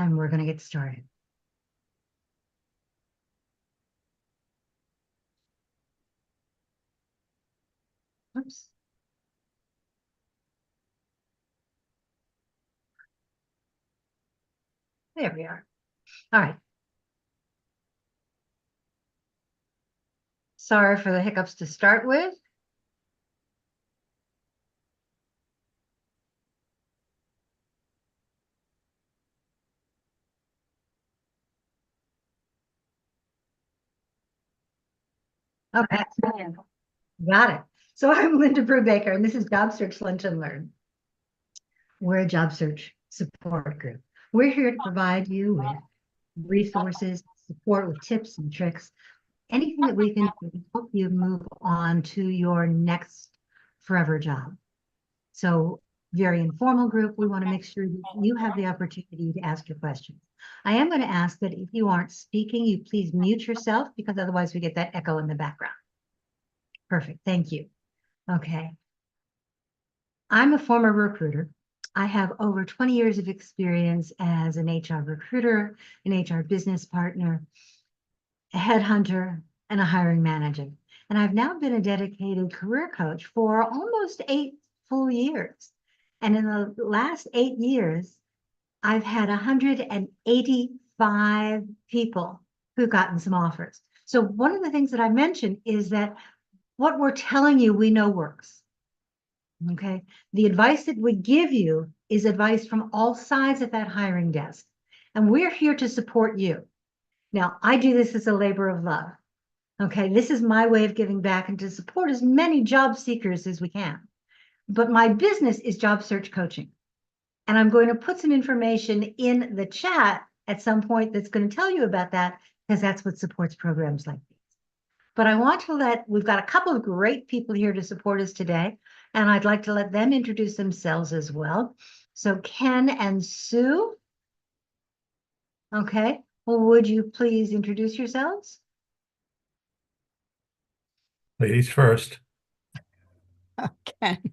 and we're going to get started. Oops. There we are. All right. Sorry for the hiccups to start with. Okay. Got it. So I'm Linda Brubaker, and this is Job Search Lunch and Learn. We're a job search support group. We're here to provide you with resources, support with tips and tricks, anything that we can do to help you move on to your next forever job. So very informal group. We want to make sure that you have the opportunity to ask your questions. I am going to ask that if you aren't speaking, you please mute yourself, because otherwise we get that echo in the background. Perfect. Thank you. Okay. I'm a former recruiter. I have over 20 years of experience as an HR recruiter, an HR business partner, a headhunter, and a hiring manager. And I've now been a dedicated career coach for almost 8 full years. And in the last 8 years, I've had 185 people who've gotten some offers. So one of the things that I mentioned is that what we're telling you, we know works. Okay. The advice that we give you is advice from all sides of that hiring desk. And we're here to support you. Now, I do this as a labor of love. Okay. This is my way of giving back and to support as many job seekers as we can. But my business is job search coaching. And I'm going to put some information in the chat at some point that's going to tell you about that, because that's what supports programs like these. But I want to we've got a couple of great people here to support us today, and I'd like to let them introduce themselves as well. So Ken and Sue. Okay, well, would you please introduce yourselves? Ladies first.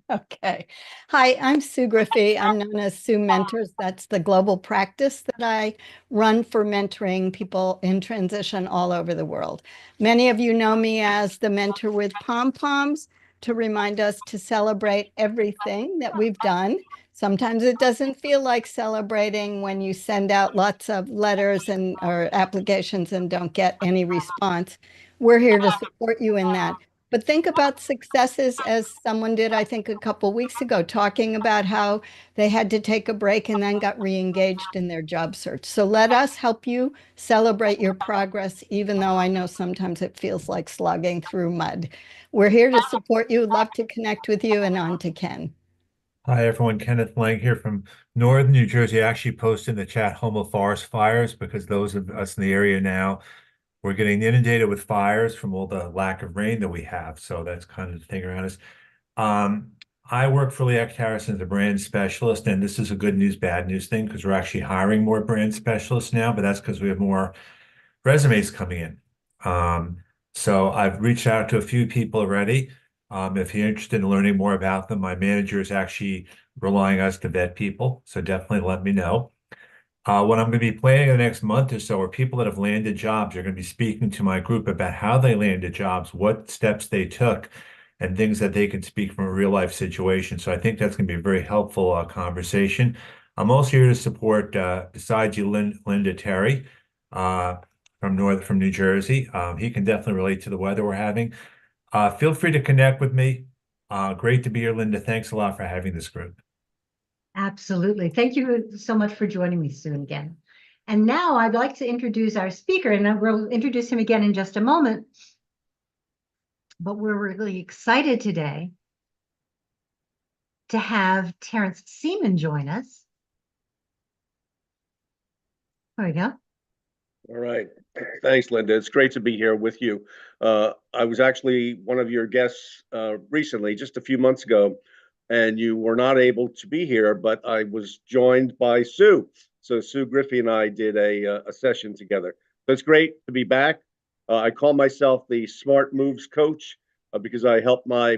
Okay. Hi, I'm Sue Griffey. I'm known as Sue Mentors. That's the global practice that I run for mentoring people in transition all over the world. Many of you know me as the mentor with pom-poms, to remind us to celebrate everything that we've done. Sometimes it doesn't feel like celebrating when you send out lots of letters or applications and don't get any response. We're here to support you in that. But think about successes, as someone did, I think, a couple weeks ago, talking about how they had to take a break and then got re-engaged in their job search. So let us help you celebrate your progress, even though I know sometimes it feels like slogging through mud. We're here to support you, love to connect with you, and on to Ken. Hi, everyone. Kenneth Lang here from Northern New Jersey. I actually posted in the chat home of forest fires, because those of us in the area now, we're getting inundated with fires from all the lack of rain that we have. So that's kind of the thing around us. I work for Lee Harrison as a brand specialist, and this is a good news, bad news thing, because we're actually hiring more brand specialists now, but that's because we have more resumes coming in. So I've reached out to a few people already. If you're interested in learning more about them, my manager is actually relying on us to vet people. So definitely let me know. What I'm going to be planning in the next month or so are people that have landed jobs. They're going to be speaking to my group about how they landed jobs, what steps they took, and things that they can speak from a real life situation. So I think that's going to be a very helpful conversation. I'm also here to support, besides you, Linda Terry from New Jersey. He can definitely relate to the weather we're having. Feel free to connect with me. Great to be here, Linda. Thanks a lot for having this group. Absolutely. Thank you so much for joining me, Sue, again. And now I'd like to introduce our speaker, and we'll introduce him again in just a moment. But we're really excited today to have Terrence Seaman join us. There we go. All right. Thanks, Linda. It's great to be here with you. I was actually one of your guests recently, just a few months ago, and you were not able to be here, but I was joined by Sue. So Sue Griffey and I did a session together. So it's great to be back. I call myself the Smart Moves Coach because I help my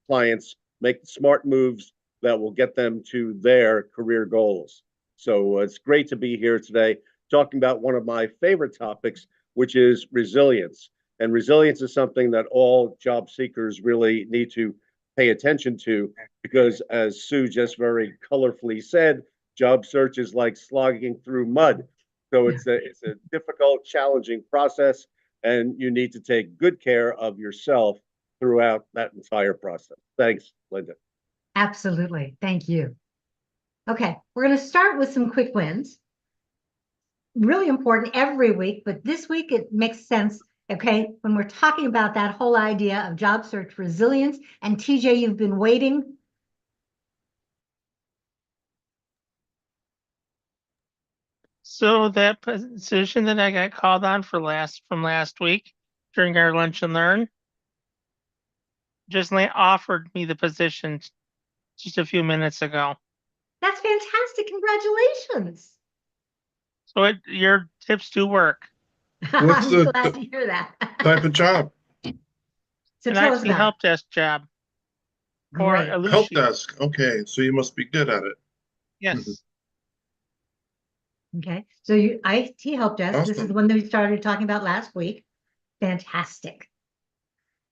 clients make smart moves that will get them to their career goals. So it's great to be here today talking about one of my favorite topics, which is resilience. And resilience is something that all job seekers really need to pay attention to because, as Sue just very colorfully said, job search is like slogging through mud. So it's a difficult, challenging process, and you need to take good care of yourself throughout that entire process. Thanks, Linda. Absolutely. Thank you. Okay, we're going to start with some quick wins. Really important every week, but this week it makes sense, okay, when we're talking about that whole idea of job search resilience. And TJ, you've been waiting. So that position that I got called on from last week during our lunch and learn, just offered me the position just a few minutes ago. That's fantastic. Congratulations. So your tips do work. What's I'm the glad to hear that. type of job? So An tell us IT about help desk job it. for Great. Elutia. Help desk. Okay, so you must be good at it. Yes. Okay, so you IT help desk, this is Awesome. the one that we started talking about last week. Fantastic.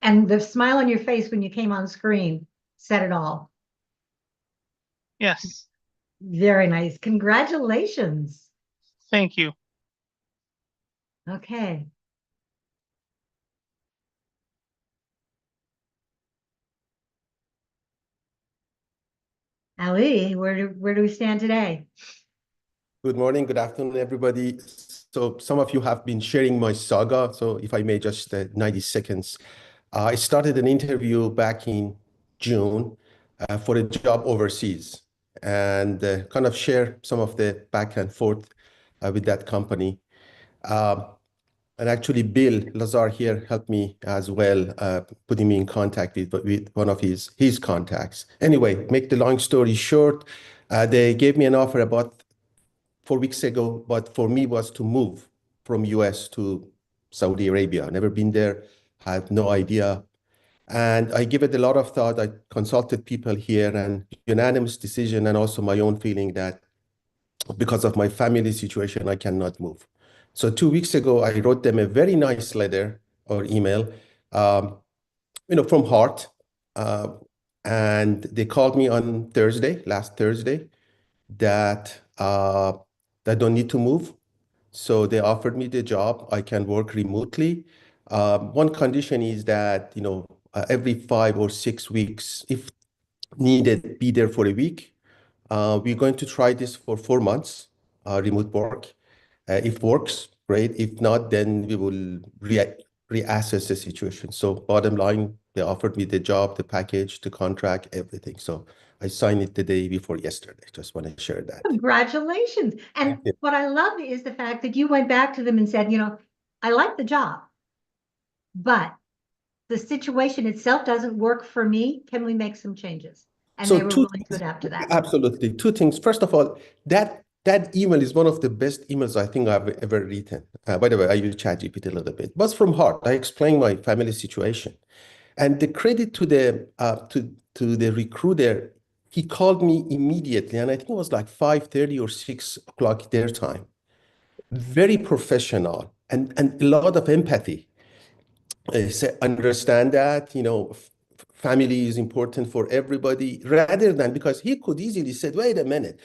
And the smile on your face when you came on screen said it all. Yes. Very nice. Congratulations. Thank you. Okay. Ali, where do we stand today? Good morning, good afternoon, everybody. So some of you have been sharing my saga. So if I may just 90 seconds. I started an interview back in June for a job overseas and kind of share some of the back and forth with that company. And actually, Bill Lazar here helped me as well, putting me in contact with one of his contacts. Anyway, make the long story short, they gave me an offer about 4 weeks ago, but for me was to move from US to Saudi Arabia. Never been there, had no idea. And I give it a lot of thought. I consulted people here and unanimous decision and also my own feeling that because of my family situation, I cannot move. So 2 weeks ago, I wrote them a very nice letter or email, from heart. And they called me on last Thursday, that I don't need to move. So they offered me the job. I can work remotely. One condition is that, every 5 or 6 weeks, if needed, be there for a week. We're going to try this for 4 months, remote work. If works, great. If not, then we will reassess the situation. So bottom line, they offered me the job, the package, the contract, everything. So I signed it the day before yesterday. Just want to share that. Congratulations. And Thank you. what I love is the fact that you went back to them and said, I like the job, but the situation itself doesn't work for me. Can we make some changes? And So they were two willing to things. adapt to that. Absolutely. 2 things. First of all, that email is one of the best emails I think I've ever written. By the way, I use ChatGPT a little bit. It was from heart. I explained my family situation. And the credit to the recruiter, he called me immediately, and I think it was like 5:30 or 6 o'clock their time. Very professional and a lot of empathy. Understand that, family is important for everybody, rather than, because he could easily said, wait a minute,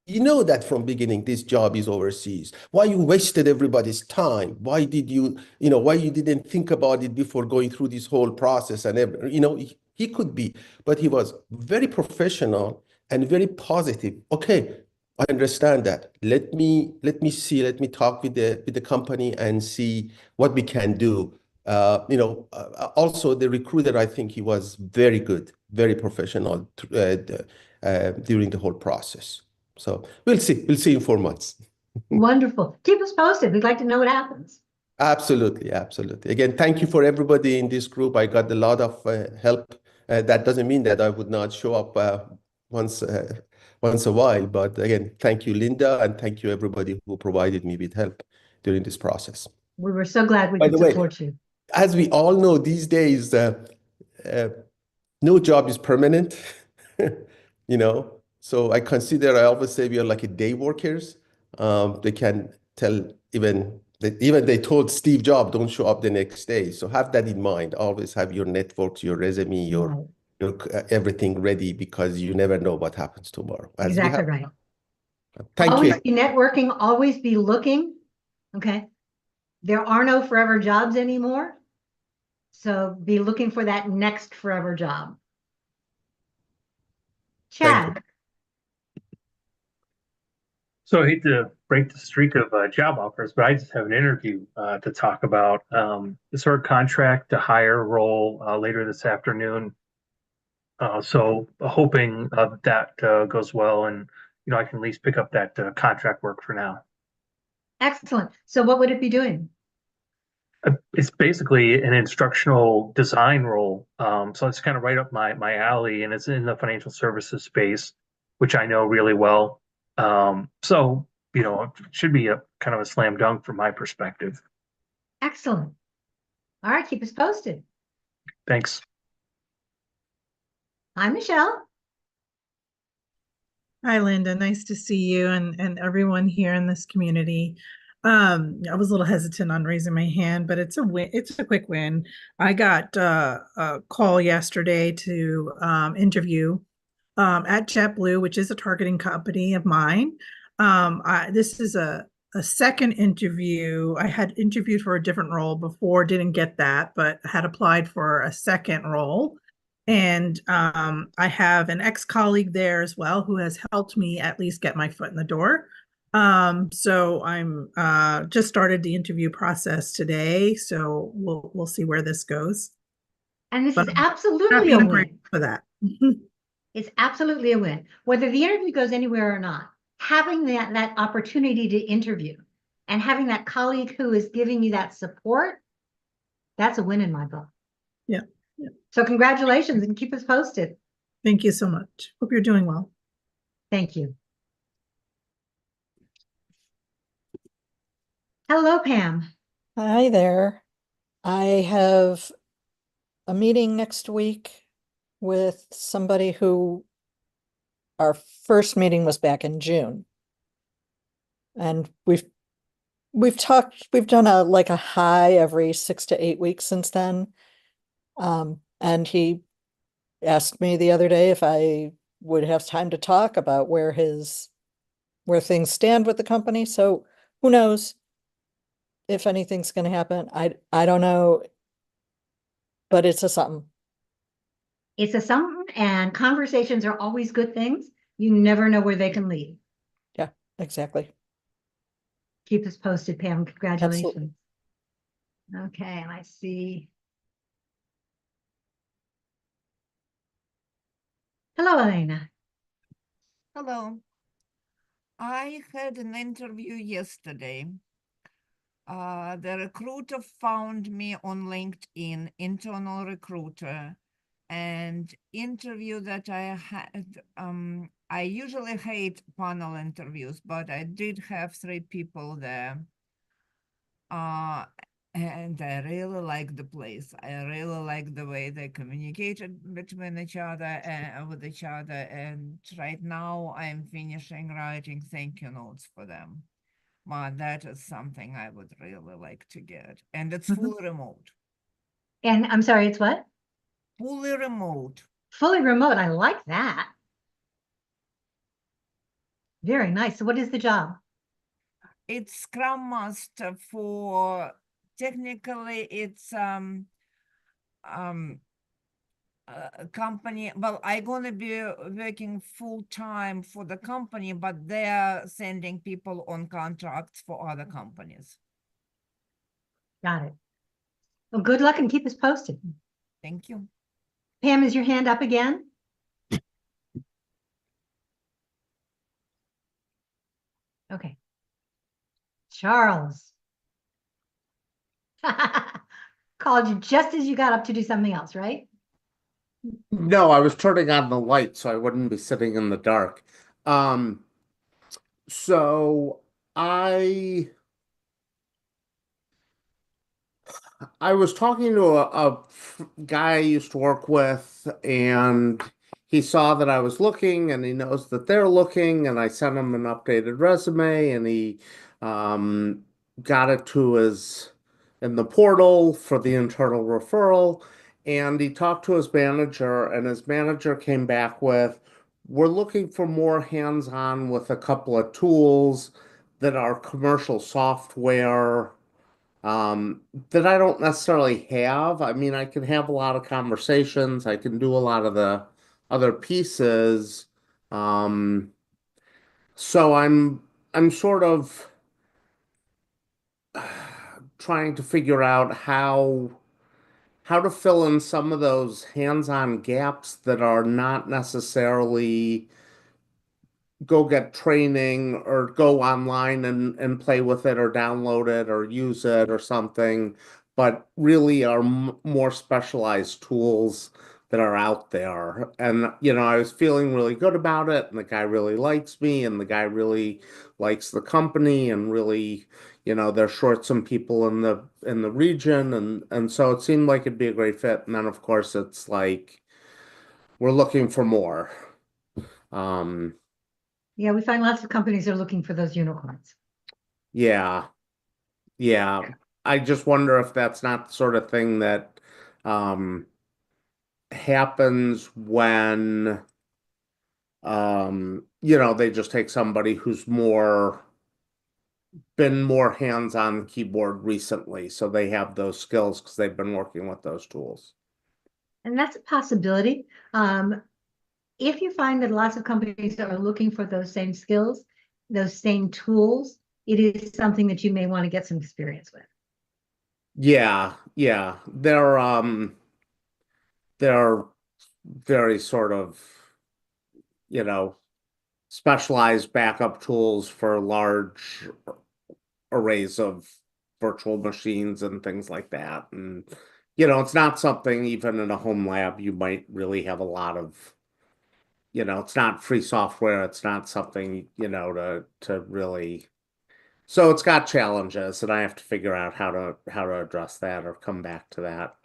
you know that from beginning this job is overseas. Why you wasted everybody's time? Why did why you didn't think about it before going through this whole process and he could be, but he was very professional and very positive. Okay, I understand that. Let me talk with the company and see what we can do. Also the recruiter, I think he was very good, very professional during the whole process. So we'll see in 4 months. Wonderful. Keep us posted. We'd like to know what happens. Absolutely. Again, thank you for everybody in this group. I got a lot of help. That doesn't mean that I would not show up once a while, but again, thank you, Linda, and thank you everybody who provided me with help during this process. We were so glad we By could the way, support you. As we all know these days, no job is permanent, So I consider, I always say we are like a day workers. They can tell even they told Steve Jobs don't show up the next day. So have that in mind. Always have your networks, your resume, Right. your everything ready because you never know what happens tomorrow. As we Exactly have. right. Thank Always you. be networking, always be looking. Okay. There are no forever jobs anymore. So be looking for that next forever job. Thank you. Chad, So I hate to break the streak of job offers, but I just have an interview to talk about. It's our contract to hire role later this afternoon. So hoping that goes well, and I can at least pick up that contract work for now. excellent. So what would it be doing? It's basically an instructional design role. So it's kind of right up my alley, and it's in the financial services space, which I know really well. So it should be a kind of a slam dunk from my perspective. Excellent. All right, keep us posted. Thanks. Hi, Michelle. Hi, Linda. Nice to see you and everyone here in this community. I was a little hesitant on raising my hand, but it's a win. It's a quick win. I got a call yesterday to interview at JetBlue, which is a targeting company of mine. This is a second interview. I had interviewed for a different role before, didn't get that, but had applied for a second role. And I have an ex-colleague there as well who has helped me at least get my foot in the door. So I'm just started the interview process today. So we'll see where this goes. And this But is I'm absolutely happy a and win. grateful for that. It's absolutely a win. Whether the interview goes anywhere or not, having that opportunity to interview and having that colleague who is giving you that support, that's a win in my book. Yeah. So congratulations and keep us posted. Thank you so much. Hope you're doing well. Thank you. Hello, Pam. Hi there. I have a meeting next week with somebody who our first meeting was back in June. And we've done a high every 6 to 8 weeks since then. And he asked me the other day if I would have time to talk about where things stand with the company. So who knows if anything's going to happen. I don't know, but it's a something. It's a something, and conversations are always good things. You never know where they can lead. Yeah, exactly. Keep us posted, Pam. Congratulations. Absolutely. Okay, and I see. Hello, Elena. Hello. I had an interview yesterday. The recruiter found me on LinkedIn, internal recruiter, and interview that I had. I usually hate panel interviews, but I did have 3 people there. And I really like the place. I really like the way they communicated between each other and with each other. And right now I'm finishing writing thank you notes for them. But that is something I would really like to get. And it's fully remote. And I'm sorry, it's what? Fully remote. Fully remote. I like that. Very nice. So what is the job? It's Scrum Master for, technically it's company. Well, I'm gonna be working full time for the company, but they're sending people on contracts for other companies. Got it. Well, good luck and keep us posted. Thank you. Pam, is your hand up again? Okay. Charles. Called you just as you got up to do something else, right? No, I was turning on the light so I wouldn't be sitting in the dark. So I was talking to a guy I used to work with, and he saw that I was looking and he knows that they're looking, and I sent him an updated resume, and he got it to his in the portal for the internal referral. And he talked to his manager, and his manager came back with, we're looking for more hands-on with a couple of tools that are commercial software that I don't necessarily have. I mean, I can have a lot of conversations. I can do a lot of the other pieces. So I'm sort of trying to figure out how to fill in some of those hands-on gaps that are not necessarily go get training or go online and play with it or download it or use it or something, but really are more specialized tools that are out there. And, you know, I was feeling really good about it, and the guy really likes me, and the guy really likes the company, and really, you know, they're short some people in the region, and so it seemed like it'd be a great fit. And then of course it's like we're looking for more. Yeah, we find lots of companies are looking for those unicorns. Yeah. I just wonder if that's not the sort of thing that happens when you know, they just take somebody who's been more hands-on the keyboard recently, so they have those skills because they've been working with those tools. And that's a possibility. If you find that lots of companies are looking for those same skills, those same tools, it is something that you may want to get some experience with. Yeah. They're very sort of, you know, specialized backup tools for large arrays of virtual machines and things like that. And, you know, it's not something even in a home lab you might really have a lot of, you know, it's not free software. It's not something, you know, to really, so it's got challenges, and I have to figure out how to address that or come back to that.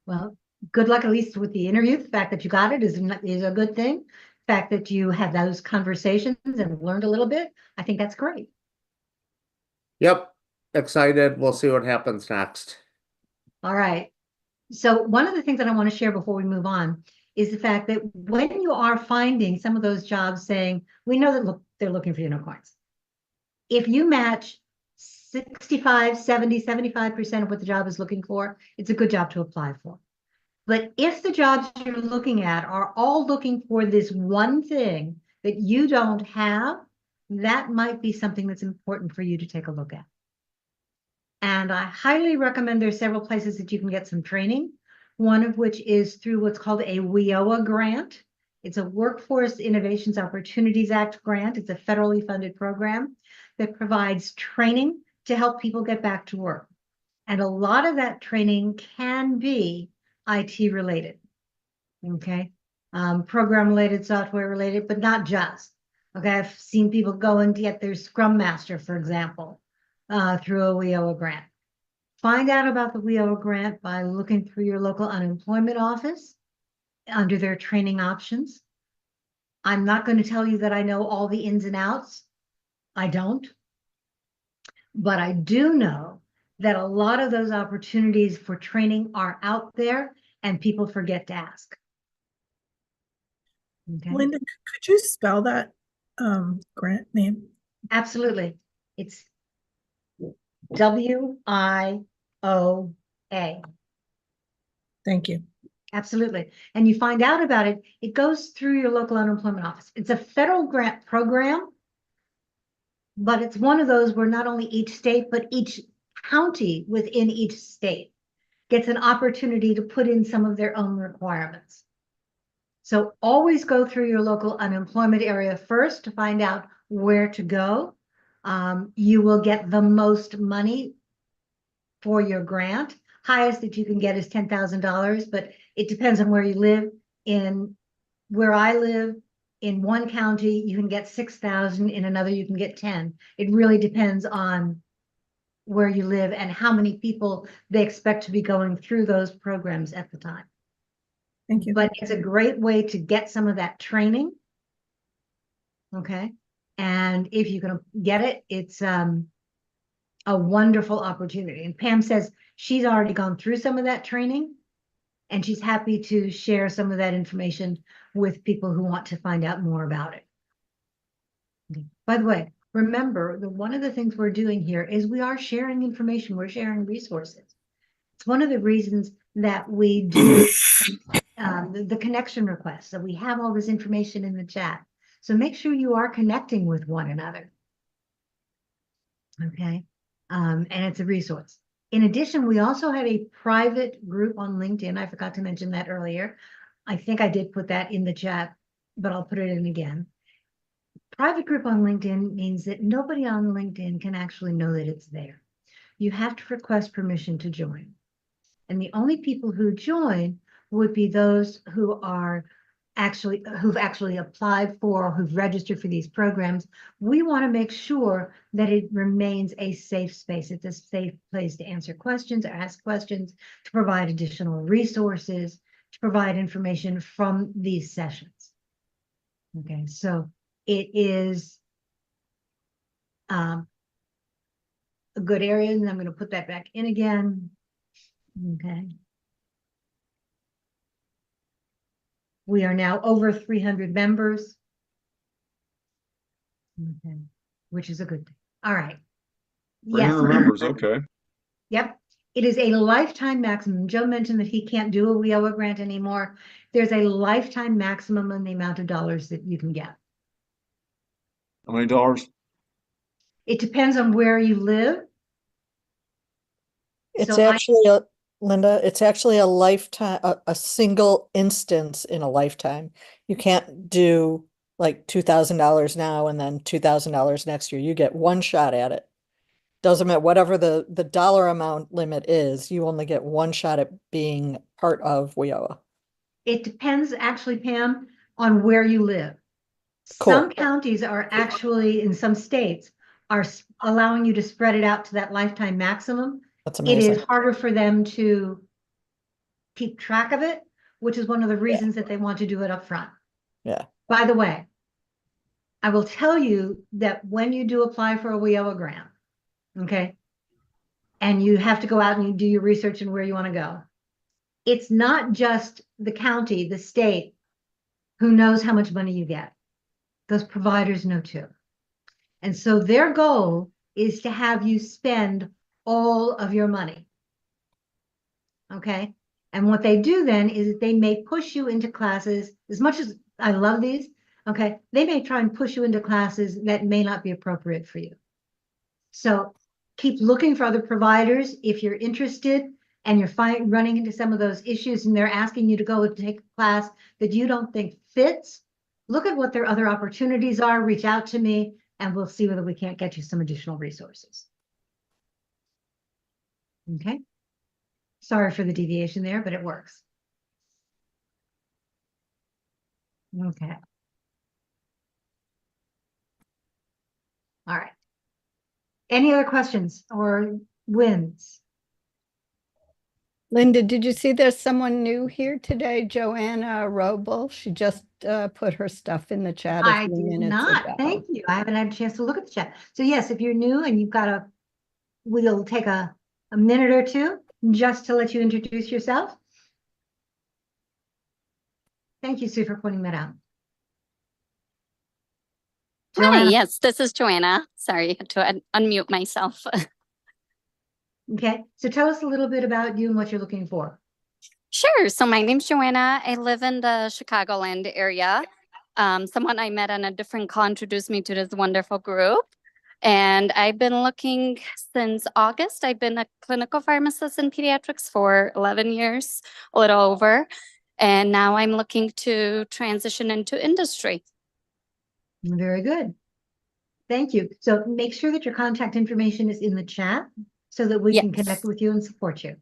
Well, good luck, at least with the interview. The fact that you got it is a good thing. The fact that you had those conversations and learned a little bit, I think that's great. Yep. Excited. We'll see what happens next. All right. So one of the things that I want to share before we move on is the fact that when you are finding some of those jobs saying, we know that they're looking for unicorns. If you match 65, 70, 75% of what the job is looking for, it's a good job to apply for. But if the jobs you're looking at are all looking for this one thing that you don't have, that might be something that's important for you to take a look at. And I highly recommend there's several places that you can get some training, one of which is through what's called a WIOA grant. It's a Workforce Innovations Opportunities Act grant. It's a federally funded program that provides training to help people get back to work. And a lot of that training can be IT related, okay? Program related, software related, but not just. Okay, I've seen people go and get their Scrum Master, for example, through a WIOA grant. Find out about the WIOA grant by looking through your local unemployment office under their training options. I'm not going to tell you that I know all the ins and outs. I don't. But I do know that a lot of those opportunities for training are out there and people forget to ask. Okay. Linda, could you spell that grant name? Absolutely. It's WIOA. Thank you. Absolutely. And you find out about it, it goes through your local unemployment office. It's a federal grant program, but it's one of those where not only each state, but each county within each state gets an opportunity to put in some of their own requirements. So always go through your local unemployment area first to find out where to go. You will get the most money for your grant. Highest that you can get is $10,000, but it depends on where you live. Where I live, in one county, you can get 6,000, in another you can get 10. It really depends on where you live and how many people they expect to be going through those programs at the time. Thank you. But it's a great way to get some of that training. Okay, and if you can get it, it's a wonderful opportunity. And Pam says she's already gone through some of that training, and she's happy to share some of that information with people who want to find out more about it. Okay. By the way, remember that one of the things we're doing here is we are sharing information, we're sharing resources. It's one of the reasons that we do the connection requests, so we have all this information in the chat. So make sure you are connecting with one another. Okay, and it's a resource. In addition, we also have a private group on LinkedIn. I forgot to mention that earlier. I think I did put that in the chat, but I'll put it in again. Private group on LinkedIn means that nobody on LinkedIn can actually know that it's there. You have to request permission to join. And the only people who join would be those who've actually applied for, who've registered for these programs. We want to make sure that it remains a safe space. It's a safe place to answer questions, or ask questions, to provide additional resources, to provide information from these sessions. Okay, so it is a good area, and I'm going to put that back in again. Okay. We are now over 300 members. Okay, which is a good thing. All right. 300 members, okay. Yep. It is a lifetime maximum. Joe mentioned that he can't do a WIOA grant anymore. There's a lifetime maximum on the amount of dollars that you can get. How many dollars? It depends on where you live. It's So actually Linda, it's actually a lifetime, a single instance in a lifetime. You can't do like $2,000 now and then $2,000 next year. You get one shot at it. Doesn't matter, whatever the dollar amount limit is, you only get one shot at being part of WIOA. It depends actually, Pam, on where you live. Cool. Some counties are actually, in some states, are allowing you to spread it out to that lifetime maximum. That's It is amazing. harder for them to keep track of it, which is one of the reasons that they want to do it up front. Yeah. By the way, I will tell you that when you do apply for a WIOA grant, okay, and you have to go out and you do your research and where you want to go, it's not just the county, the state, who knows how much money you get. Those providers know too. And so their goal is to have you spend all of your money. Okay. And what they do then is they may push you into classes, as much as I love these, okay, they may try and push you into classes that may not be appropriate for you. So keep looking for other providers if you're interested and you're running into some of those issues and they're asking you to go and take a class that you don't think fits. Look at what their other opportunities are, reach out to me, and we'll see whether we can't get you some additional resources. Okay. Sorry for the deviation there, but it works. Okay. All right. Any other questions or wins? Linda, did you see there's someone new here today, Joanna Roble? She just put her stuff in the chat a I few did minutes not. ago. Thank you. I haven't had a chance to look at the chat. So yes, if you're new and you've got we'll take a minute or two just to let you introduce yourself. Thank you, Sue, for pointing that out. Hi, Joanna. yes, this is Joanna. Sorry, I had to unmute myself. Okay, so tell us a little bit about you and what you're looking for. Sure. So my name's Joanna. I live in the Chicagoland area. Someone I met on a different call introduced me to this wonderful group. And I've been looking since August. I've been a clinical pharmacist in pediatrics for 11 years, a little over. And now I'm looking to transition into industry. Very good. Thank you. So make sure that your contact information is in the chat so that we can connect with you and support you.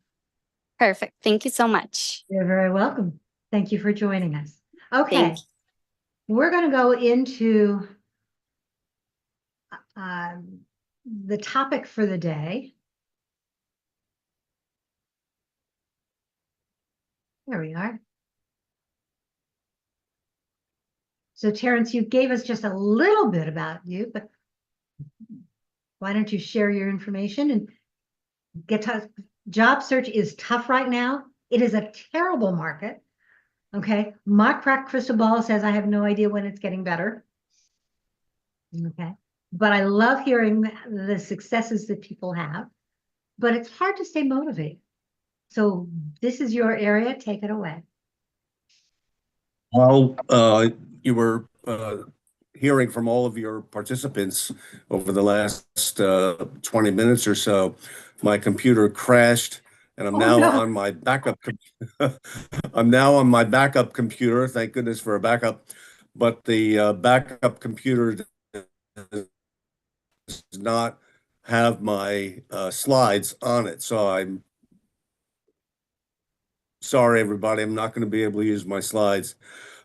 Perfect. Thank you so much. You're very welcome. Thank you for joining us. Okay. We're going to go into the topic for the day. There we are. So Terrence, you gave us just a little bit about you, but why don't you share your information and get to job search is tough right now. It is a terrible market. Okay. My crack crystal ball says I have no idea when it's getting better. Okay. But I love hearing the successes that people have, but it's hard to stay motivated. So this is your area. Take it away. Well, you were hearing from all of your participants over the last 20 minutes or so. My computer crashed, and I'm now on my backup. I'm now on my backup computer. Thank goodness for a backup. But the backup computer does not have my slides on it, so I'm sorry, everybody. I'm not going to be able to use my slides.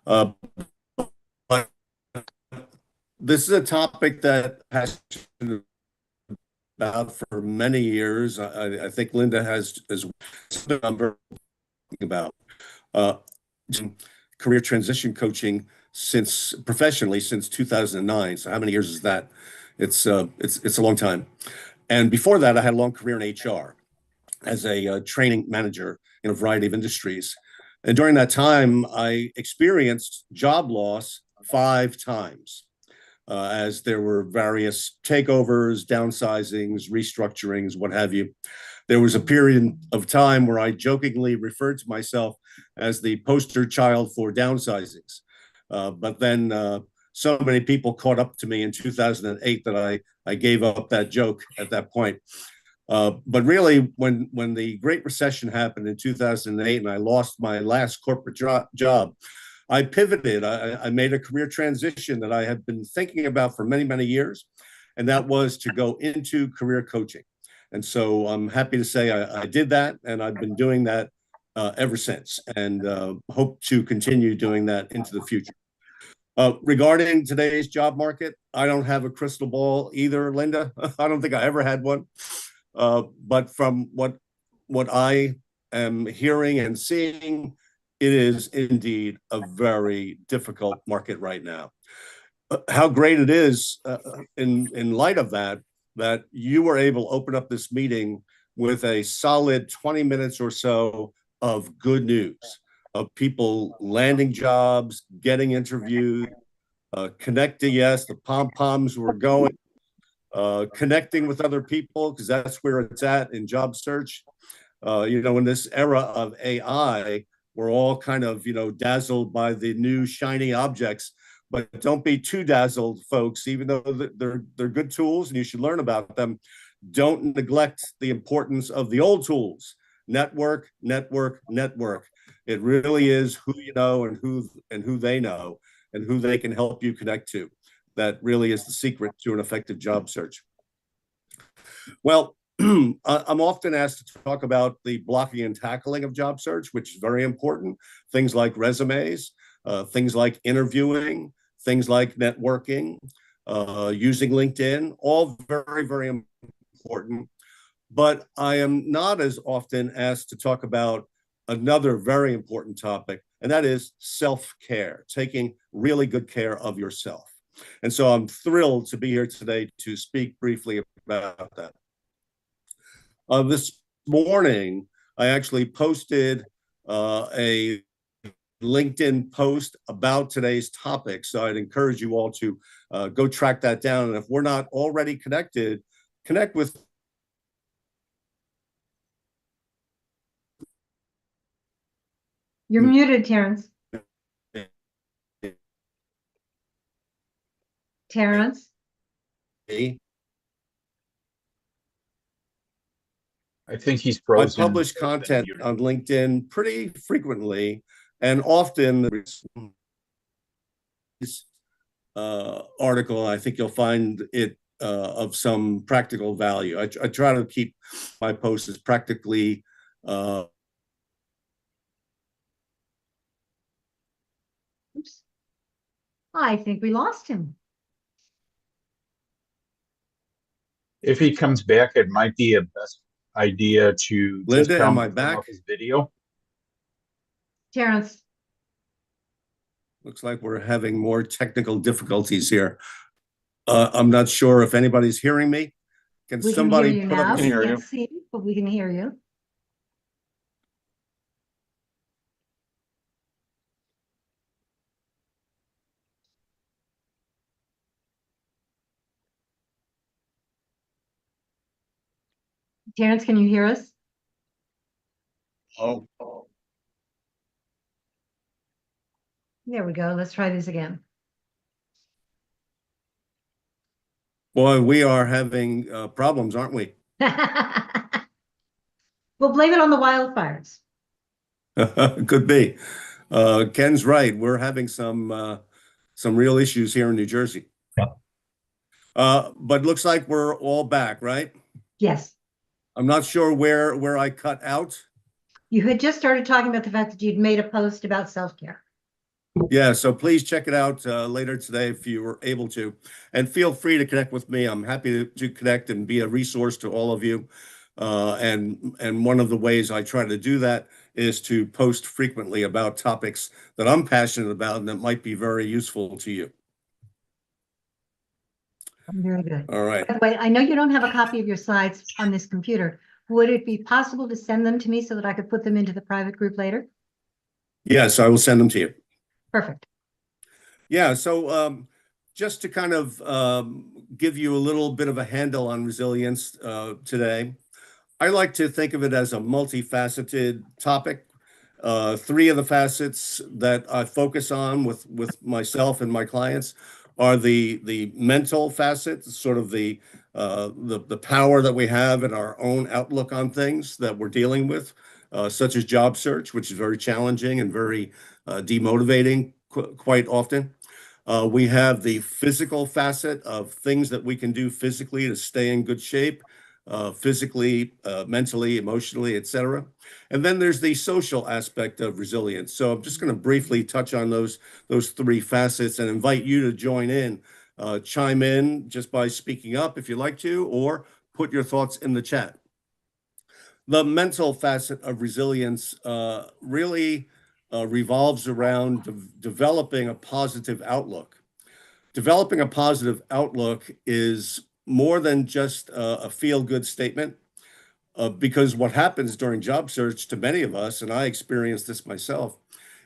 But this is a topic that has been about for many years. I think Linda has a number about career transition coaching professionally since 2009. So how many years is that? It's a long time. And before that, I had a long career in HR as a training manager in a variety of industries. And during that time, I experienced job loss 5 times as there were various takeovers, downsizings, restructurings, what have you. There was a period of time where I jokingly referred to myself as the poster child for downsizings. But then so many people caught up to me in 2008 that I gave up that joke at that point. But really, when the Great Recession happened in 2008 and I lost my last corporate job, I pivoted. I made a career transition that I had been thinking about for many, many years, and that was to go into career coaching. And so I'm happy to say I did that, and I've been doing that ever since, and hope to continue doing that into the future. Regarding today's job market, I don't have a crystal ball either, Linda. I don't think I ever had one. But from what I am hearing and seeing, it is indeed a very difficult market right now. How great it is in light of that you were able to open up this meeting with a solid 20 minutes or so of good news, of people landing jobs, getting interviewed, connecting. Yes, the pom-poms were going. Connecting with other people, because that's where it's at in job search. In this era of AI, we're all kind of, dazzled by the new shiny objects, but don't be too dazzled, folks, even though they're good tools and you should learn about them. Don't neglect the importance of the old tools. Network, network, network. It really is who you know and who they know and who they can help you connect to. That really is the secret to an effective job search. Well, I'm often asked to talk about the blocking and tackling of job search, which is very important. Things like resumes, things like interviewing, things like networking, using LinkedIn, all very, very important. But I am not as often asked to talk about another very important topic, and that is self-care, taking really good care of yourself. And so I'm thrilled to be here today to speak briefly about that. This morning, I actually posted a LinkedIn post about today's topic. So I'd encourage you all to go track that down. And if we're not already connected, connect with You're muted, Terrence. Terrence? me. I think he's frozen. I publish content on LinkedIn pretty frequently, and often this article, I think you'll find it of some practical value. I try to keep my posts as practically Oops. I think we lost him. If he comes back, it might be a best idea to Linda, tell am him I to turn back? off his video. Terrence. Looks like we're having more technical difficulties here. I'm not sure if anybody's hearing me. Can We can hear somebody you put up? now. a- We hear you. can't see, but we can hear you. Terrence, can you hear us? Oh, There we go. Let's try this again. Boy, we are having problems, aren't we? We'll blame it on the wildfires. Could be. Ken's right. We're having some real issues here in New Jersey. Yeah. But looks like we're all back, right? Yes. I'm not sure where I cut out. You had just started talking about the fact that you'd made a post about self-care. Yeah, so please check it out later today if you were able to. And feel free to connect with me. I'm happy to connect and be a resource to all of you. And one of the ways I try to do that is to post frequently about topics that I'm passionate about and that might be very useful to you. Very good. All right. By the way, I know you don't have a copy of your slides on this computer. Would it be possible to send them to me so that I could put them into the private group later? Yes, I will send them to you. Perfect. Yeah, so just to kind of give you a little bit of a handle on resilience today, I like to think of it as a multifaceted topic. Three of the facets that I focus on with myself and my clients are the mental facet, sort of the power that we have in our own outlook on things that we're dealing with, such as job search, which is very challenging and very demotivating quite often. We have the physical facet of things that we can do physically to stay in good shape, physically, mentally, emotionally, etc. And then there's the social aspect of resilience. So I'm just going to briefly touch on those three facets and invite you to join in, chime in just by speaking up if you'd like to, or put your thoughts in the chat. The mental facet of resilience really revolves around developing a positive outlook. Developing a positive outlook is more than just a feel-good statement, because what happens during job search to many of us, and I experienced this myself,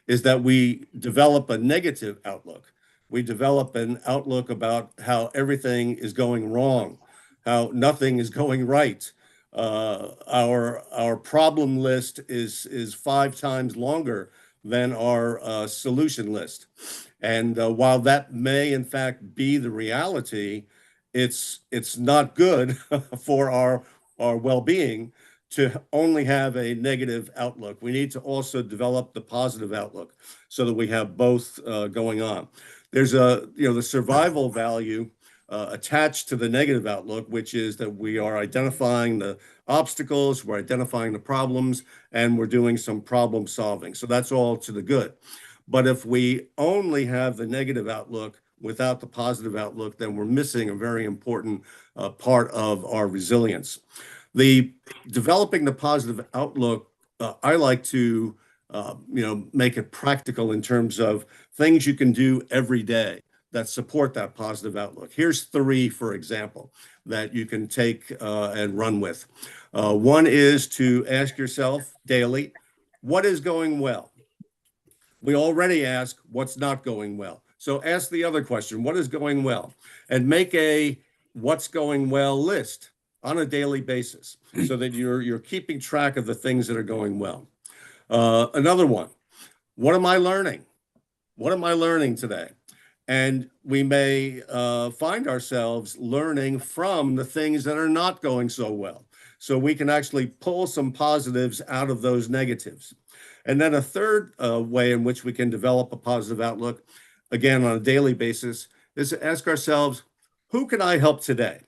is that we develop a negative outlook. We develop an outlook about how everything is going wrong, how nothing is going right. Our problem list is 5 times longer than our solution list. And while that may in fact be the reality, it's not good for our well-being to only have a negative outlook. We need to also develop the positive outlook so that we have both going on. There's the survival value attached to the negative outlook, which is that we are identifying the obstacles, we're identifying the problems, and we're doing some problem solving. So that's all to the good. But if we only have the negative outlook without the positive outlook, then we're missing a very important part of our resilience. The developing the positive outlook, I like to make it practical in terms of things you can do every day that support that positive outlook. Here's 3, for example, that you can take and run with. One is to ask yourself daily, what is going well? We already ask what's not going well. So ask the other question, what is going well? And make a what's going well list on a daily basis so that you're keeping track of the things that are going well. Another one, what am I learning? What am I learning today? And we may find ourselves learning from the things that are not going so well. So we can actually pull some positives out of those negatives. And then a third way in which we can develop a positive outlook, again, on a daily basis, is to ask ourselves, who can I help today?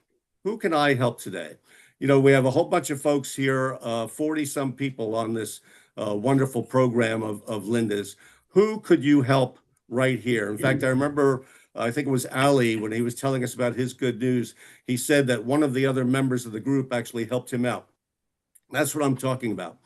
Who can I help today? You know, we have a whole bunch of folks here, 40-some people on this wonderful program of Linda's. Who could you help right here? In fact, I remember, I think it was Ali, when he was telling us about his good news, he said that one of the other members of the group actually helped him out. That's what I'm talking about.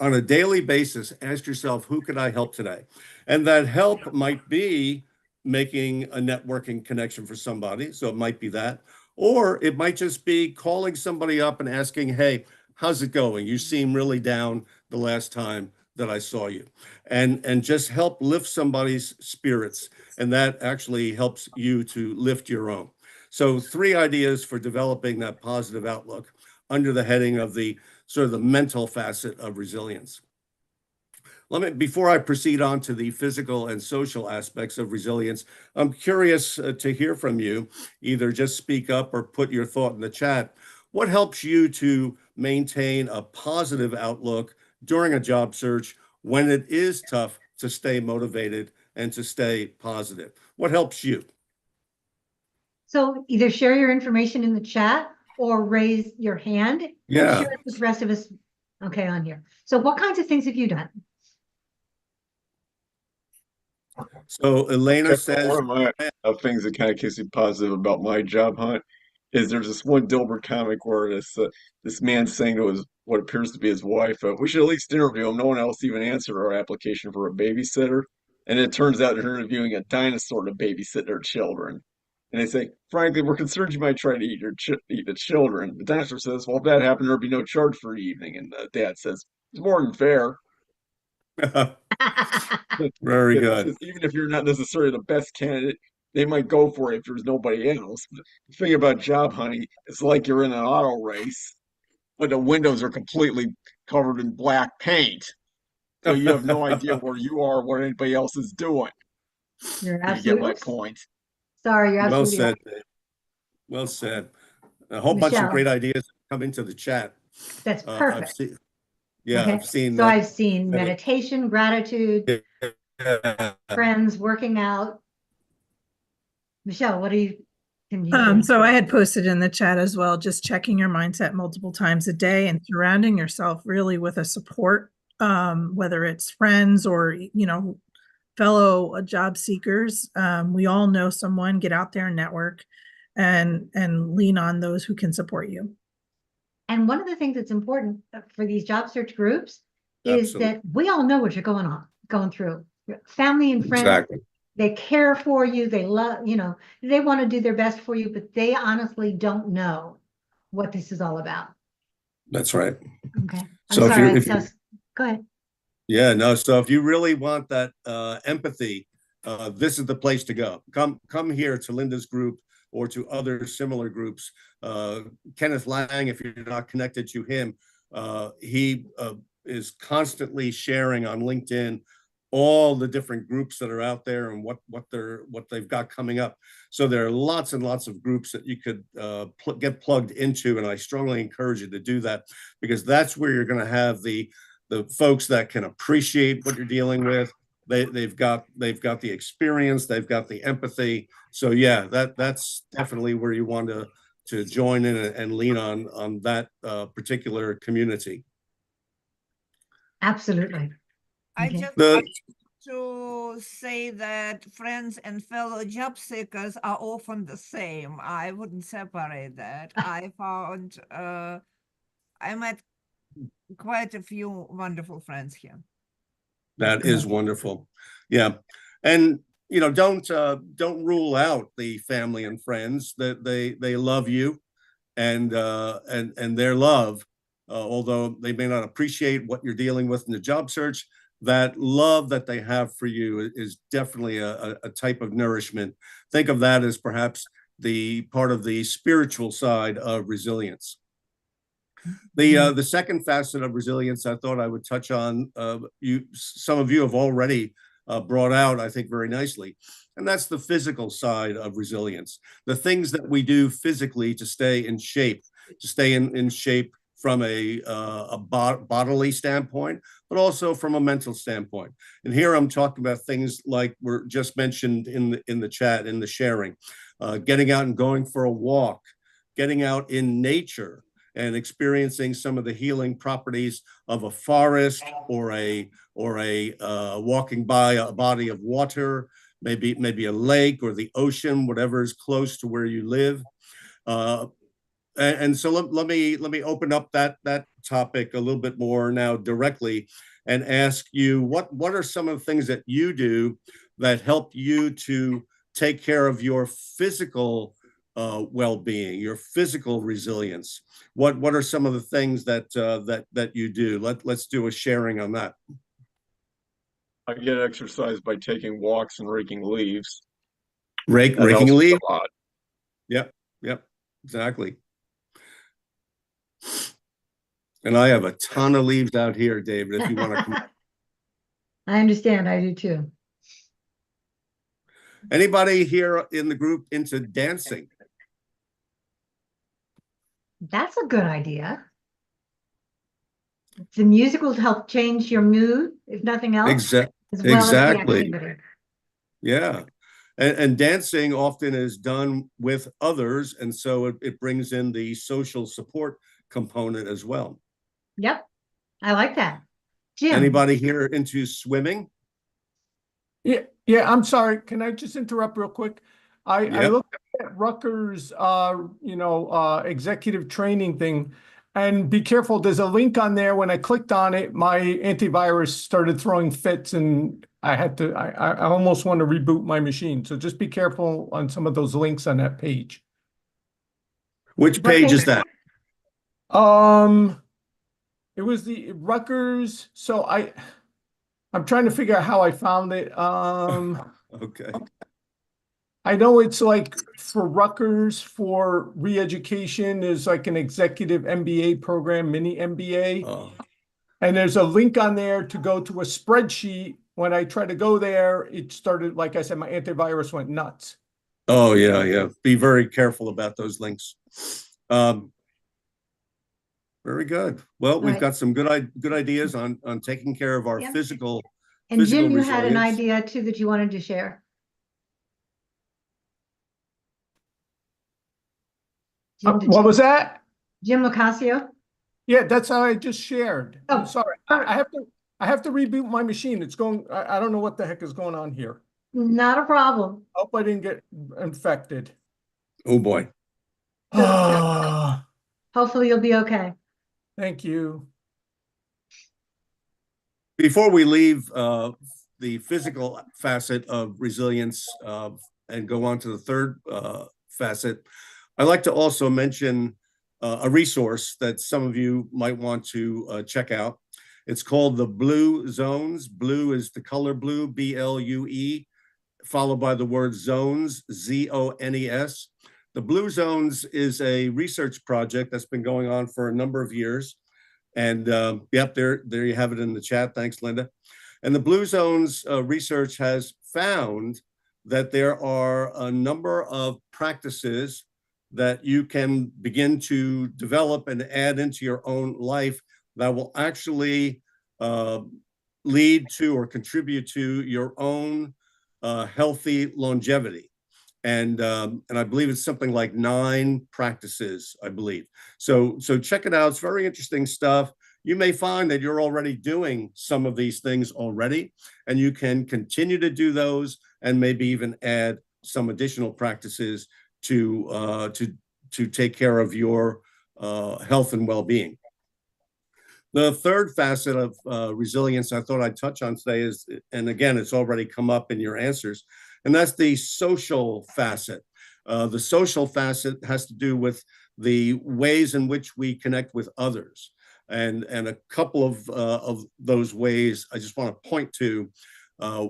on a daily basis, ask yourself, who could I help today? And that help might be making a networking connection for somebody. So it might be that, or it might just be calling somebody up and asking, hey, how's it going? You seem really down the last time that I saw you. And just help lift somebody's spirits. And that actually helps you to lift your own. So 3 ideas for developing that positive outlook under the heading of the sort of the mental facet of resilience. Before I proceed on to the physical and social aspects of resilience, I'm curious to hear from you. Either just speak up or put your thought in the chat. What helps you to maintain a positive outlook during a job search when it is tough to stay motivated and to stay positive? What helps you? So either share your information in the chat or raise your hand. Yeah. And share it with the rest of us, okay, on here. So what kinds of things have you done? So Elena says, one of my things that kind of keeps me positive about my job hunt is there's this one Dilbert comic where this man's saying to his what appears to be his wife, we should at least interview him. No one else even answered our application for a babysitter, and it turns out they're interviewing a dinosaur to babysit their children. And they say, frankly, we're concerned you might try to eat the children. The dinosaur says, well, if that happened, there'd be no charge for the evening. And Dad says, it's more than fair. Very good. Even if you're not necessarily the best candidate, they might go for it if there's nobody else. But the thing about job hunting, it's like you're in an auto race, but the windows are completely covered in black paint. So you have no idea where you are, what anybody else is doing. You're You get absolutely my point. Sorry, you're Well absolutely said. right. Dave. Well said. A whole bunch of Michelle. great ideas come into the chat. That's I've perfect. seen, yeah, Okay. I've seen So that. I've seen meditation, gratitude, Yeah. friends, working out. Michelle, what do you? Can you So I had posted in the chat as well, just checking your mindset multiple times a day and surrounding yourself really with a support, whether it's friends or, fellow job seekers. We all know someone. Get out there and network and lean on those who can support you. And one of the things that's important for these job search groups is that we all know what you're going through. Family and friends, Exactly. they care for you. They love, they want to do their best for you, but they honestly don't know what this is all about. That's right. Okay. So Go ahead. Yeah, no. So if you really want that empathy, this is the place to go. Come here to Linda's group or to other similar groups. Kenneth Lang, if you're not connected to him, he is constantly sharing on LinkedIn all the different groups that are out there and what they've got coming up. So there are lots and lots of groups that you could get plugged into, and I strongly encourage you to do that, because that's where you're going to have the folks that can appreciate what you're dealing with. They've got the experience, they've got the empathy. So yeah, that's definitely where you want to join in and lean on that particular community. Absolutely. I Okay. just want to say that friends and fellow job seekers are often the same. I wouldn't separate that. I found I met quite a few wonderful friends here. That is wonderful. Yeah. And don't rule out the family and friends that they love you and their love, although they may not appreciate what you're dealing with in the job search, that love that they have for you is definitely a type of nourishment. Think of that as perhaps the part of the spiritual side of resilience. The second facet of resilience I thought I would touch on, some of you have already brought out, I think, very nicely, and that's the physical side of resilience. The things that we do physically to stay in shape, in shape from a bodily standpoint, but also from a mental standpoint. And here I'm talking about things like were just mentioned in the chat, in the sharing, getting out and going for a walk, getting out in nature, and experiencing some of the healing properties of a forest or a walking by a body of water, maybe a lake or the ocean, whatever is close to where you live. And so let me open up that topic a little bit more now directly and ask you what are some of the things that you do that help you to take care of your physical well-being, your physical resilience? What are some of the things that you do? Let's do a sharing on that. I get exercise by taking walks and raking leaves. Raking helps leaves. a lot. Yep, exactly. And I have a ton of leaves out here, David, if you want to come. I understand. I do too. Anybody here in the group into dancing? That's a good idea. The music will help change your mood, if nothing else, as well as the activity. Yeah. And dancing often is done with others, and so it brings in the social support component as well. Yep, I like that. Jim. Anybody here into swimming? Yeah, I'm sorry. Can I just interrupt real quick? I looked at Rutgers, executive training thing, and be careful. There's a link on there. When I clicked on it, my antivirus started throwing fits, and I almost want to reboot my machine. So just be careful on some of those links on that page. Which page is that? It was the Rutgers. So I'm trying to figure out how I found it. Okay. I know it's like for Rutgers for re-education, there's like an executive MBA program, mini MBA. Oh. And there's a link on there to go to a spreadsheet. When I tried to go there, it started, like I said, my antivirus went nuts. Oh, yeah. Be very careful about those links. Very good. Well, we've got some good ideas on taking care of our physical. And Jim, you had an resilience. idea too that you wanted to share. What was that? Jim Locascio? Yeah, that's how I just shared. Oh, I'm sorry. I have to reboot my machine. It's going, I don't know what the heck is going on here. Not a problem. Hope I didn't get infected. Oh boy. Hopefully you'll be okay. Thank you. Before we leave the physical facet of resilience and go on to the third facet, I'd like to also mention a resource that some of you might want to check out. It's called the Blue Zones. Blue is the color blue, BLUE, followed by the word zones, ZONES. The Blue Zones is a research project that's been going on for a number of years. And there you have it in the chat. Thanks, Linda. And the Blue Zones research has found that there are a number of practices that you can begin to develop and add into your own life that will actually lead to or contribute to your own healthy longevity. And I believe it's something like 9 practices, I believe. So check it out. It's very interesting stuff. You may find that you're already doing some of these things already, and you can continue to do those and maybe even add some additional practices to take care of your health and well-being. The third facet of resilience I thought I'd touch on today is, and again, it's already come up in your answers, and that's the social facet. The social facet has to do with the ways in which we connect with others. And a couple of those ways I just want to point to.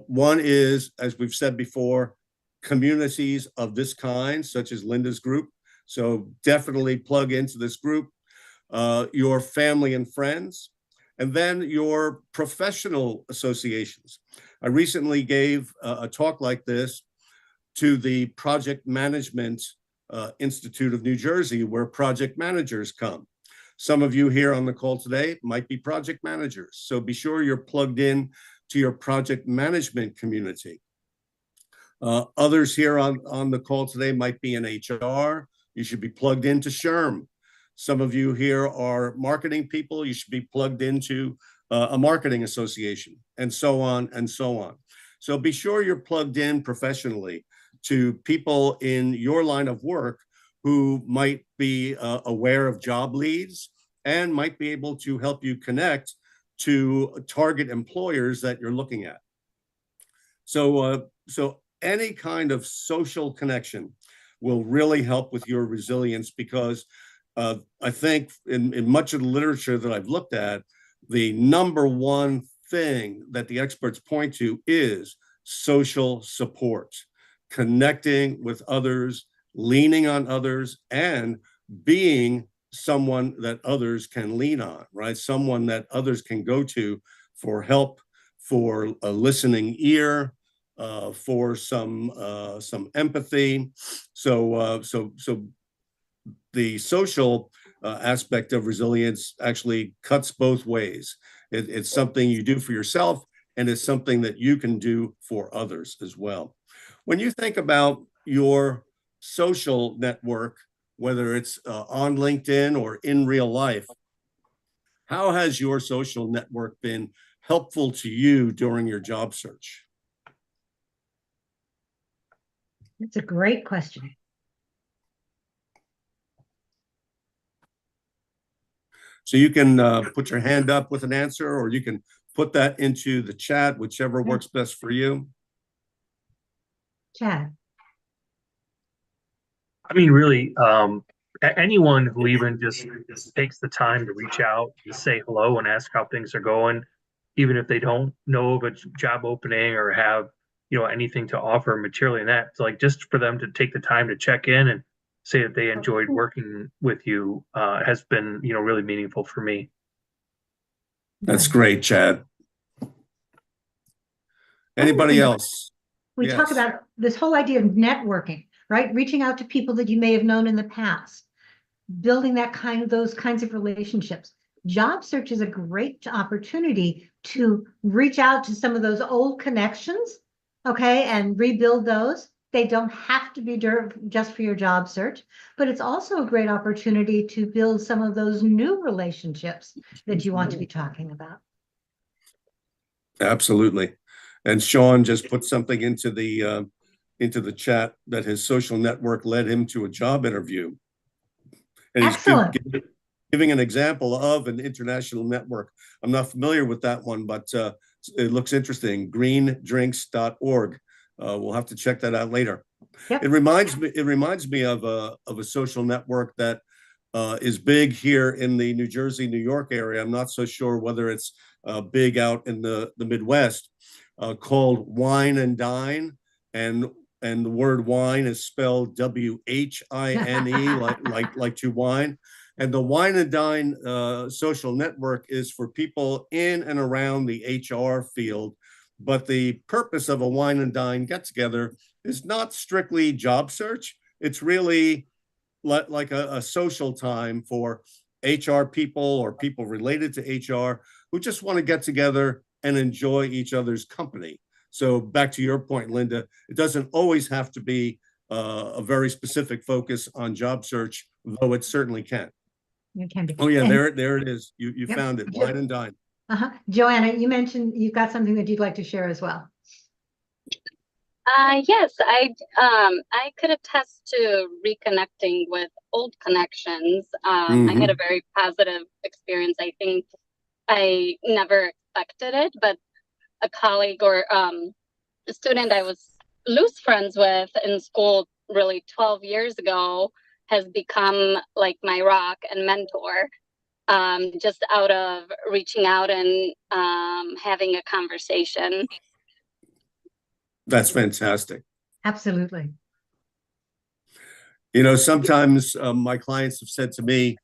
One is, as we've said before, communities of this kind, such as Linda's group. So definitely plug into this group. Your family and friends, and then your professional associations. I recently gave a talk like this to the Project Management Institute of New Jersey, where project managers come. Some of you here on the call today might be project managers, so be sure you're plugged in to your project management community. Others here on the call today might be in HR. You should be plugged into SHRM. Some of you here are marketing people. You should be plugged into a marketing association, and so on and so on. So be sure you're plugged in professionally to people in your line of work who might be aware of job leads and might be able to help you connect to target employers that you're looking at. So any kind of social connection will really help with your resilience, because I think in much of the literature that I've looked at, the number one thing that the experts point to is social support, connecting with others, leaning on others, and being someone that others can lean on, right? Someone that others can go to for help, for a listening ear, for some empathy. So the social aspect of resilience actually cuts both ways. It's something you do for yourself, and it's something that you can do for others as well. When you think about your social network, whether it's on LinkedIn or in real life, how has your social network been helpful to you during your job search? It's a great question. So you can put your hand up with an answer, or you can put that into the chat, whichever works best for you. Chad. I mean, really, anyone who even just takes the time to reach out and say hello and ask how things are going, even if they don't know of a job opening or have, anything to offer materially in that, it's like just for them to take the time to check in and say that they enjoyed working with you has been, really meaningful for me. That's great, Chad. Anybody else? We talk Yes. about this whole idea of networking, right? Reaching out to people that you may have known in the past, building those kinds of relationships. Job search is a great opportunity to reach out to some of those old connections, okay, and rebuild those. They don't have to be just for your job search, but it's also a great opportunity to build some of those new relationships that you want to be talking about. Absolutely. And Sean just put something into the chat that his social network led him to a job interview. And he's giving an example of an international network. I'm not familiar with that one, but it looks interesting. Greendrinks.org. We'll have to check that out later. Yep. It reminds me of a social network that is big here in the New Jersey, New York area. I'm not so sure whether it's big out in the Midwest, called Wine and Dine, and the word wine is spelled W-H-I-N-E, like to wine. And the Wine and Dine social network is for people in and around the HR field. But the purpose of a Wine and Dine get-together is not strictly job search. It's really like a social time for HR people or people related to HR who just want to get together and enjoy each other's company. So back to your point, Linda, it doesn't always have to be a very specific focus on job search, though it certainly can. It can be. Oh yeah, there it is. You found it, Wine and Dine. Joanna, you mentioned you've got something that you'd like to share as well. Yes, I could attest to reconnecting with old connections. I had a very positive experience. I think I never expected it, but a colleague or a student I was loose friends with in school really 12 years ago has become like my rock and mentor, just out of reaching out and having a conversation. That's fantastic. Absolutely. Sometimes my clients have said to me,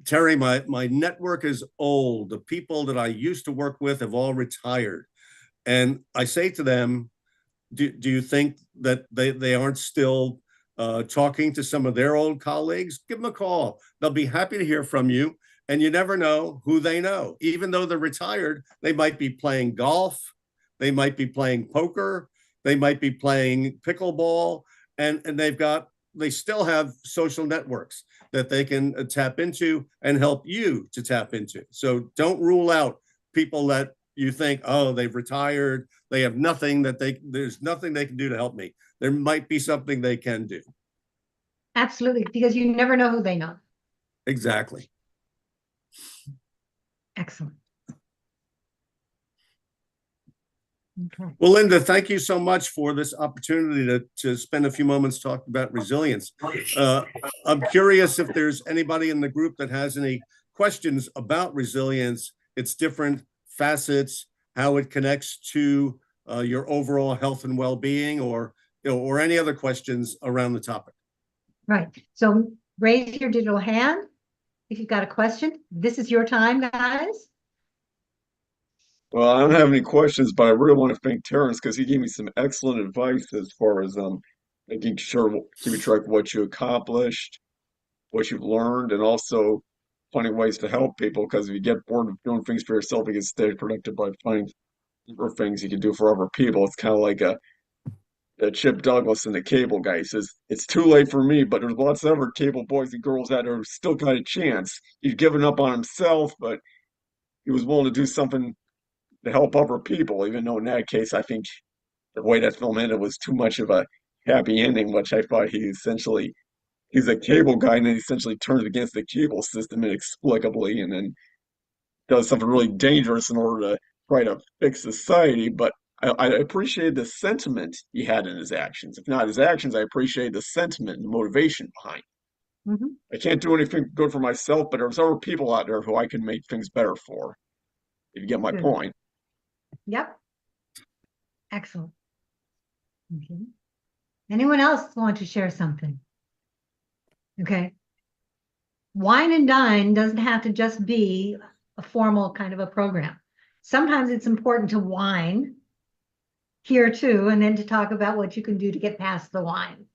Terry, my network is old. The people that I used to work with have all retired. And I say to them, do you think that they aren't still talking to some of their old colleagues? Give them a call. They'll be happy to hear from you. And you never know who they know. Even though they're retired, they might be playing golf. They might be playing poker. They might be playing pickleball. And they still have social networks that they can tap into and help you to tap into. So don't rule out people that you think, oh, they've retired. They have nothing there's nothing they can do to help me. There might be something they can do. Absolutely, because you never know who they know. Exactly. Excellent. Okay. Well, Linda, thank you so much for this opportunity to spend a few moments talking about resilience. I'm curious if there's anybody in the group that has any questions about resilience, its different facets, how it connects to your overall health and well-being, or any other questions around the topic. Right. So raise your digital hand if you've got a question. This is your time, guys. Well, I don't have any questions, but I really want to thank Terrence because he gave me some excellent advice as far as making sure keeping track of what you accomplished, what you've learned, and also finding ways to help people. Because if you get bored of doing things for yourself, you can stay productive by finding other things you can do for other people. It's kind of like a Chip Douglas and the Cable Guy. He says, "It's too late for me, but there's lots of other cable boys and girls out there who still got a chance." He'd given up on himself, but he was willing to do something to help other people, even though in that case, I think the way that film ended was too much of a happy ending, which I thought he's a cable guy and then essentially turns against the cable system inexplicably and then does something really dangerous in order to try to fix society. But I appreciated the sentiment he had in his actions. If not his actions, I appreciate the sentiment and the motivation behind it. Mm-hmm. I can't do anything good for myself, but there's other people out there who I can make things better for, if you get my point. Yep. Excellent. Okay. Anyone else want to share something? Okay. Wine and Dine doesn't have to just be a formal kind of a program. Sometimes it's important to wine here too, and then to talk about what you can do to get past the wine.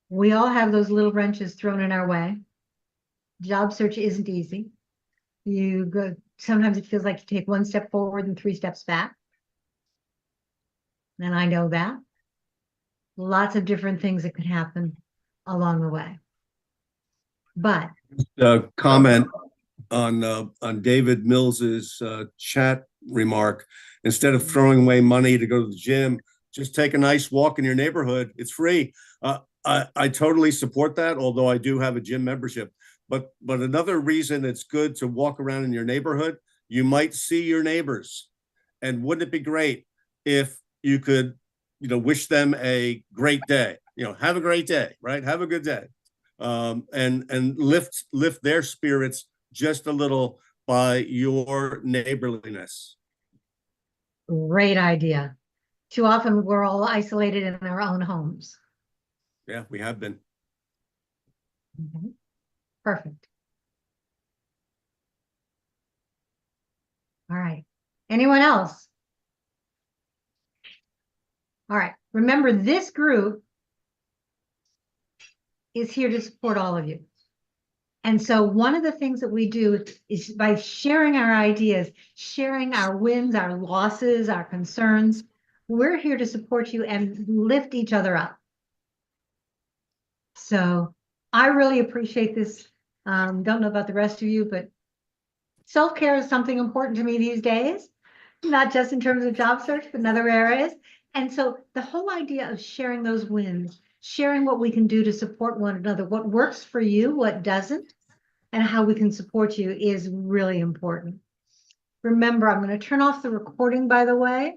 We all have those little wrenches thrown in our way. Job search isn't easy. Sometimes it feels like you take one step forward and 3 steps back. And I know that. Lots of different things that could happen along the way. But Comment on David Mills's chat remark. Instead of throwing away money to go to the gym, just take a nice walk in your neighborhood. It's free. I totally support that, although I do have a gym membership. But another reason it's good to walk around in your neighborhood, you might see your neighbors. And wouldn't it be great if you could, wish them a great day? Have a great day, right? Have a good day. And lift their spirits just a little by your neighborliness. great idea. Too often we're all isolated in our own homes. Yeah, we have been. Okay. Perfect. All right. Anyone else? All right. Remember, this group is here to support all of you. And so one of the things that we do is by sharing our ideas, sharing our wins, our losses, our concerns, we're here to support you and lift each other up. So I really appreciate this. Don't know about the rest of you, but self-care is something important to me these days, not just in terms of job search, but in other areas. And so the whole idea of sharing those wins, sharing what we can do to support one another, what works for you, what doesn't, and how we can support you is really important. Remember, I'm going to turn off the recording, by the way.